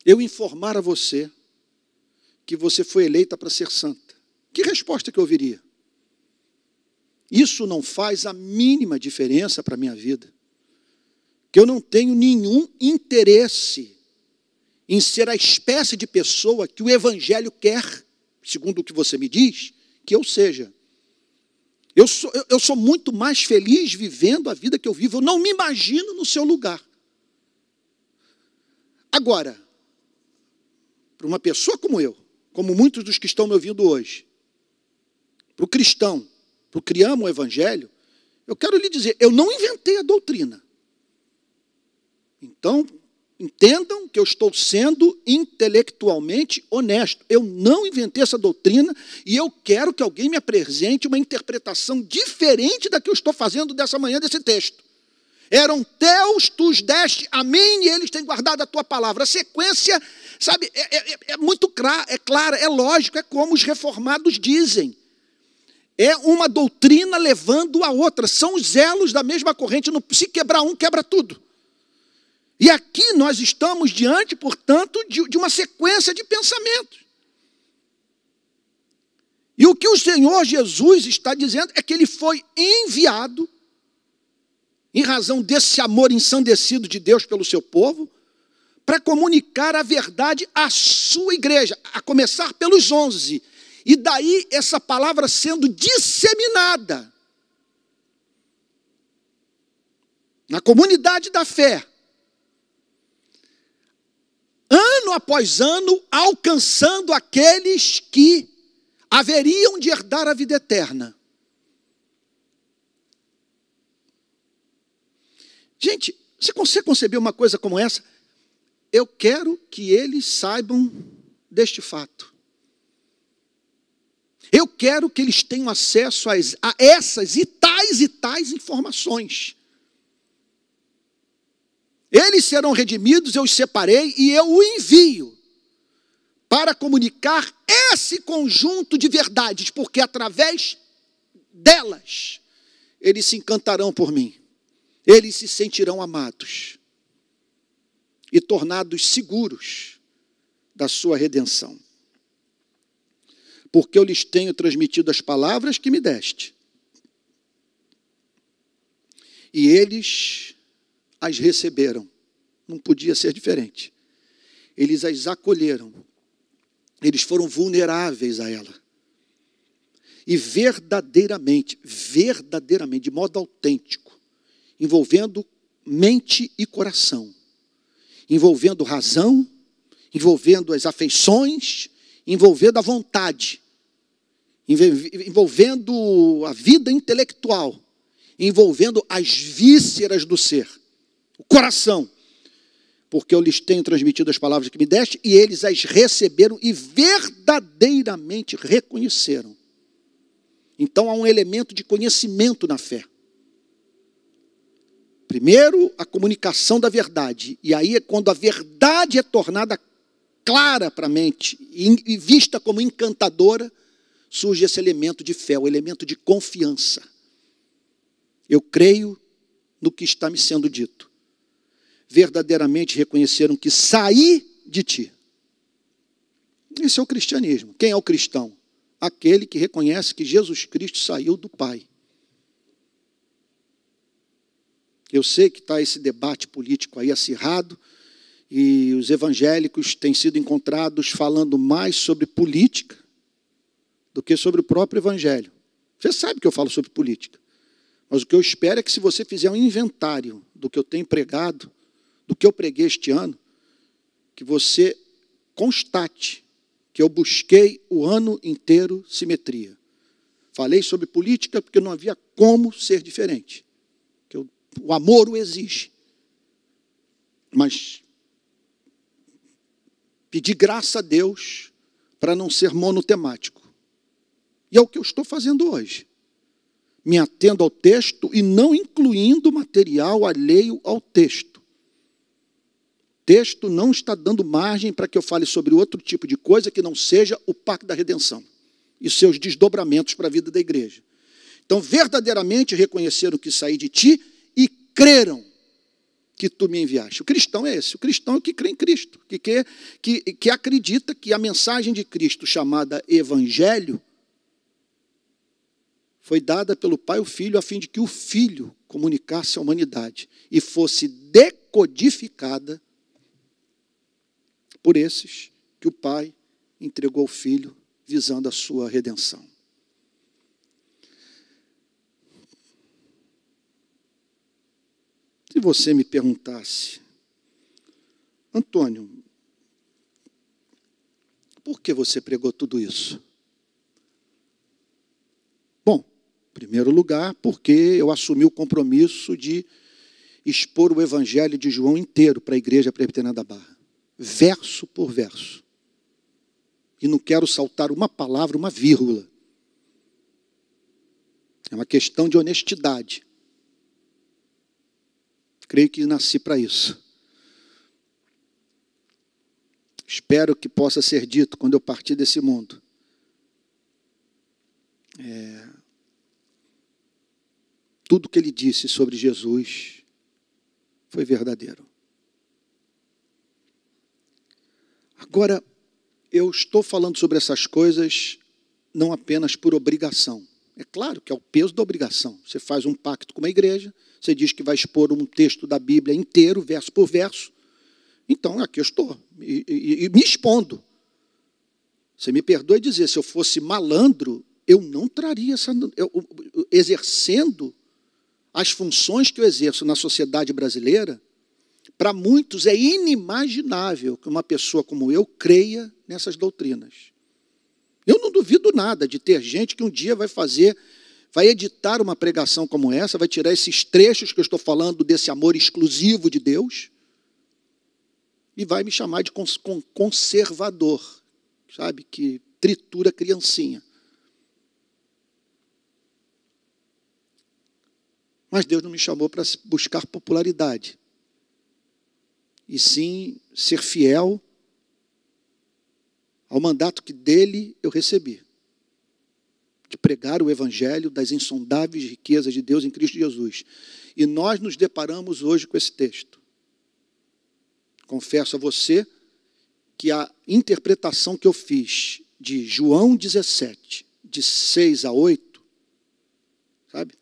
eu informar a você que você foi eleita para ser santa, que resposta que eu ouviria? Isso não faz a mínima diferença para a minha vida, que eu não tenho nenhum interesse em ser a espécie de pessoa que o Evangelho quer, segundo o que você me diz, que eu seja. Eu sou muito mais feliz vivendo a vida que eu vivo, eu não me imagino no seu lugar. Agora, para uma pessoa como eu, como muitos dos que estão me ouvindo hoje, para o cristão, para o que ama o Evangelho, eu quero lhe dizer, eu não inventei a doutrina. Então, entendam que eu estou sendo intelectualmente honesto. Eu não inventei essa doutrina e eu quero que alguém me apresente uma interpretação diferente da que eu estou fazendo dessa manhã desse texto. Eram teus, tu os deste a mim e eles têm guardado a tua palavra. A sequência, sabe, é muito clara, é lógico, é como os reformados dizem. É uma doutrina levando a outra. São os elos da mesma corrente. Se quebrar um, quebra tudo. E aqui nós estamos diante, portanto, de uma sequência de pensamentos. E o que o Senhor Jesus está dizendo é que ele foi enviado, em razão desse amor ensandecido de Deus pelo seu povo, para comunicar a verdade à sua igreja, a começar pelos 11. E daí essa palavra sendo disseminada na comunidade da fé, ano após ano, alcançando aqueles que haveriam de herdar a vida eterna. Gente, você consegue conceber uma coisa como essa? Eu quero que eles saibam deste fato. Eu quero que eles tenham acesso a essas e tais informações. Eles serão redimidos, eu os separei e eu o envio para comunicar esse conjunto de verdades, porque através delas eles se encantarão por mim. Eles se sentirão amados e tornados seguros da sua redenção. Porque eu lhes tenho transmitido as palavras que me deste. E eles as receberam. Não podia ser diferente. Eles as acolheram. Eles foram vulneráveis a ela. E verdadeiramente, de modo autêntico, envolvendo mente e coração, envolvendo razão, envolvendo as afeições, envolvendo a vontade, envolvendo a vida intelectual, envolvendo as vísceras do ser, o coração, porque eu lhes tenho transmitido as palavras que me deste, e eles as receberam e verdadeiramente reconheceram. Então há um elemento de conhecimento na fé. Primeiro, a comunicação da verdade, e aí é quando a verdade é tornada clara para a mente e vista como encantadora, surge esse elemento de fé, o elemento de confiança. Eu creio no que está me sendo dito. Verdadeiramente reconheceram que saí de ti. Esse é o cristianismo. Quem é o cristão? Aquele que reconhece que Jesus Cristo saiu do Pai. Eu sei que está esse debate político aí acirrado, e os evangélicos têm sido encontrados falando mais sobre política do que sobre o próprio evangelho. Você sabe que eu falo sobre política, Mas o que eu espero é que, se você fizer um inventário do que eu tenho pregado, do que eu preguei este ano, que você constate que eu busquei o ano inteiro simetria. Falei sobre política porque não havia como ser diferente. O amor o exige. Mas pedi graça a Deus para não ser monotemático. E é o que eu estou fazendo hoje. Me atendo ao texto e não incluindo material alheio ao texto. O texto não está dando margem para que eu fale sobre outro tipo de coisa que não seja o pacto da redenção e seus desdobramentos para a vida da igreja. Então, verdadeiramente reconheceram que saí de ti e creram que tu me enviaste. O cristão é esse. O cristão é o que crê em Cristo, que acredita que a mensagem de Cristo, chamada Evangelho, foi dada pelo Pai e o Filho, a fim de que o Filho comunicasse à humanidade e fosse decodificada por esses que o Pai entregou ao Filho, visando a sua redenção. Se você me perguntasse, Antônio, por que você pregou tudo isso? Bom, em primeiro lugar, porque eu assumi o compromisso de expor o Evangelho de João inteiro para a Igreja Presbiteriana da Barra, verso por verso. E não quero saltar uma palavra, uma vírgula. É uma questão de honestidade. Creio que nasci para isso. Espero que possa ser dito quando eu partir desse mundo. Tudo que ele disse sobre Jesus foi verdadeiro. Agora, eu estou falando sobre essas coisas não apenas por obrigação. É claro que é o peso da obrigação. Você faz um pacto com uma igreja, você diz que vai expor um texto da Bíblia inteiro, verso por verso. Então, aqui eu estou, e me expondo. Você me perdoe dizer, se eu fosse malandro, eu não traria exercendo as funções que eu exerço na sociedade brasileira. Para muitos é inimaginável que uma pessoa como eu creia nessas doutrinas. Eu não duvido nada de ter gente que um dia vai editar uma pregação como essa, vai tirar esses trechos que eu estou falando desse amor exclusivo de Deus e vai me chamar de conservador, sabe, que tritura criancinha. Mas Deus não me chamou para buscar popularidade, e sim ser fiel ao mandato que dele eu recebi, de pregar o Evangelho das insondáveis riquezas de Deus em Cristo Jesus. E nós nos deparamos hoje com esse texto. Confesso a você que a interpretação que eu fiz de João 17, de 6 a 8, sabe,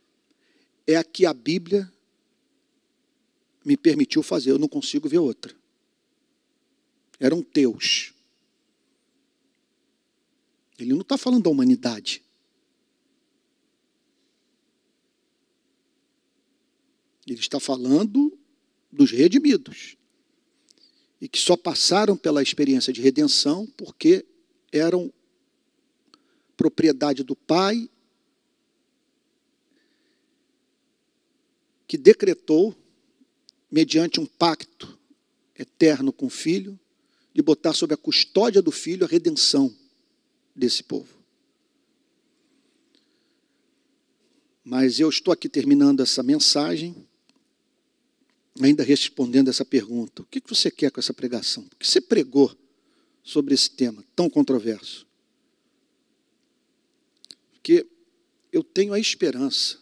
é a que a Bíblia me permitiu fazer. Eu não consigo ver outra. Eram teus. Ele não está falando da humanidade. Ele está falando dos redimidos. E que só passaram pela experiência de redenção porque eram propriedade do Pai, que decretou, mediante um pacto eterno com o Filho, de botar sob a custódia do Filho a redenção desse povo. Mas eu estou aqui terminando essa mensagem, ainda respondendo essa pergunta. O que você quer com essa pregação? O que você pregou sobre esse tema tão controverso? Porque eu tenho a esperança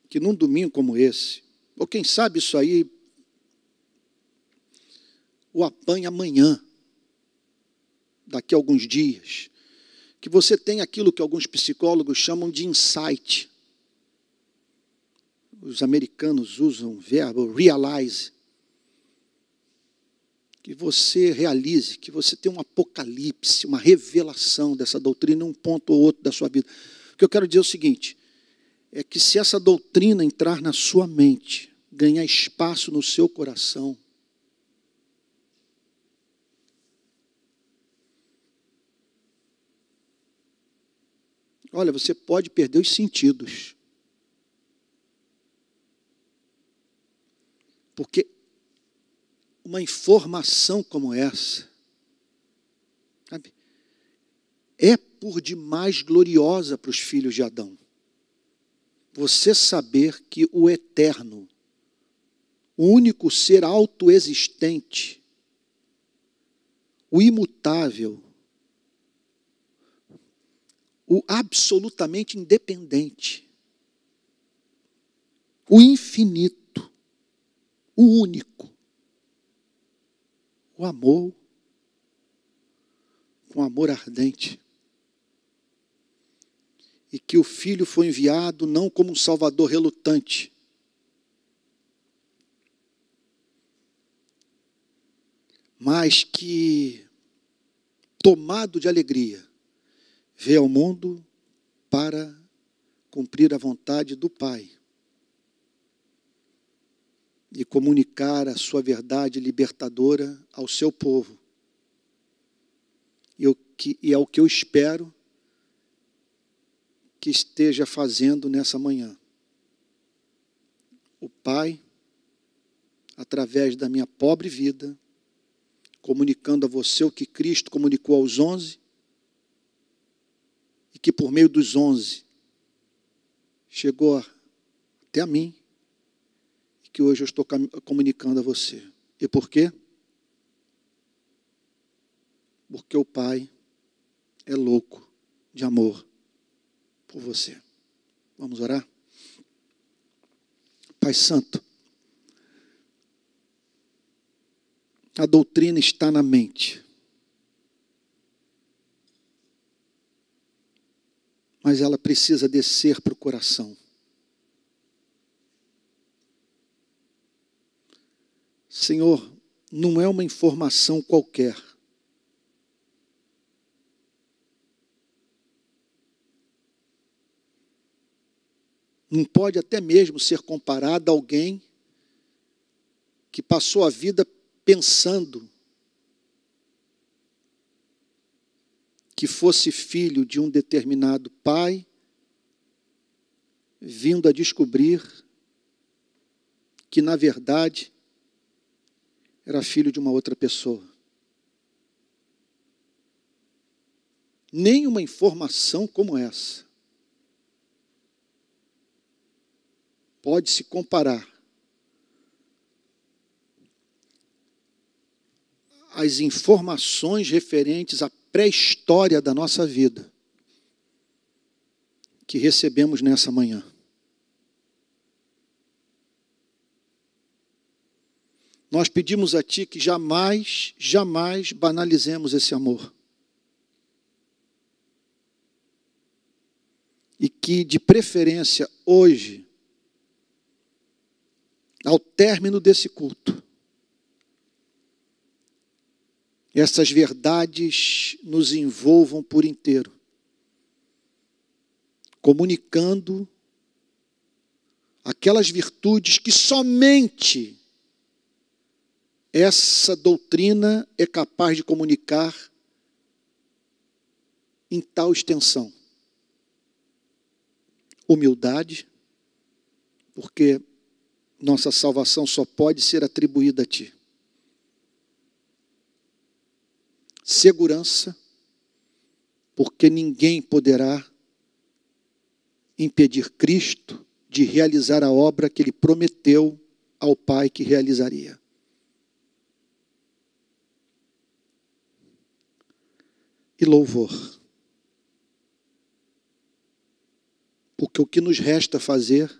que num domingo como esse, ou quem sabe isso aí o apanha amanhã, daqui a alguns dias, que você tem aquilo que alguns psicólogos chamam de insight. Os americanos usam o verbo realize. Que você realize, que você tenha um apocalipse, uma revelação dessa doutrina em um ponto ou outro da sua vida. O que eu quero dizer é o seguinte, é que se essa doutrina entrar na sua mente, ganhar espaço no seu coração, olha, você pode perder os sentidos. Porque uma informação como essa, sabe, é por demais gloriosa para os filhos de Adão. Você saber que o eterno, o único ser autoexistente, o imutável, o absolutamente independente, o infinito, o único, o amor, com amor ardente, e que o Filho foi enviado não como um salvador relutante, mas que, tomado de alegria, veio ao mundo para cumprir a vontade do Pai e comunicar a sua verdade libertadora ao seu povo. E é o que eu espero que esteja fazendo nessa manhã. O Pai, através da minha pobre vida, comunicando a você o que Cristo comunicou aos 11, e que por meio dos 11 chegou até a mim, e que hoje eu estou comunicando a você. E por quê? Porque o Pai é louco de amor por você. Vamos orar? Pai Santo, a doutrina está na mente, mas ela precisa descer para o coração. Senhor, não é uma informação qualquer. Não pode até mesmo ser comparada a alguém que passou a vida pensando que fosse filho de um determinado pai, vindo a descobrir que, na verdade, era filho de uma outra pessoa. Nenhuma informação como essa pode se comparar às informações referentes à pré-história da nossa vida que recebemos nessa manhã. Nós pedimos a Ti que jamais, jamais banalizemos esse amor. E que, de preferência, hoje, ao término desse culto, essas verdades nos envolvam por inteiro, comunicando aquelas virtudes que somente essa doutrina é capaz de comunicar em tal extensão. Humildade, porque nossa salvação só pode ser atribuída a Ti. Segurança, porque ninguém poderá impedir Cristo de realizar a obra que Ele prometeu ao Pai que realizaria. E louvor, porque o que nos resta fazer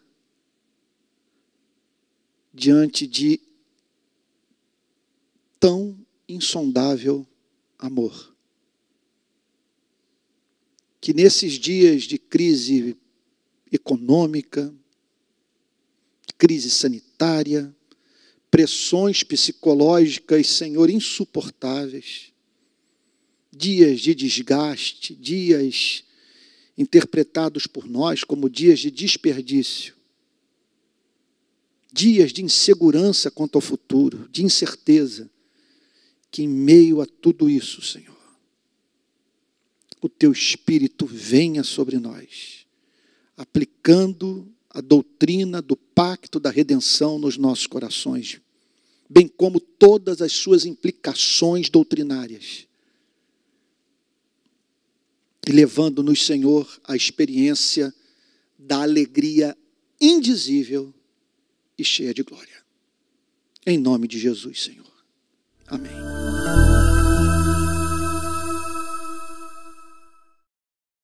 diante de tão insondável amor, que nesses dias de crise econômica, crise sanitária, pressões psicológicas, Senhor, insuportáveis, dias de desgaste, dias interpretados por nós como dias de desperdício, dias de insegurança quanto ao futuro, de incerteza, que em meio a tudo isso, Senhor, o Teu Espírito venha sobre nós, aplicando a doutrina do pacto da redenção nos nossos corações, bem como todas as suas implicações doutrinárias, e levando-nos, Senhor, à experiência da alegria indizível e cheia de glória. Em nome de Jesus, Senhor. Amém.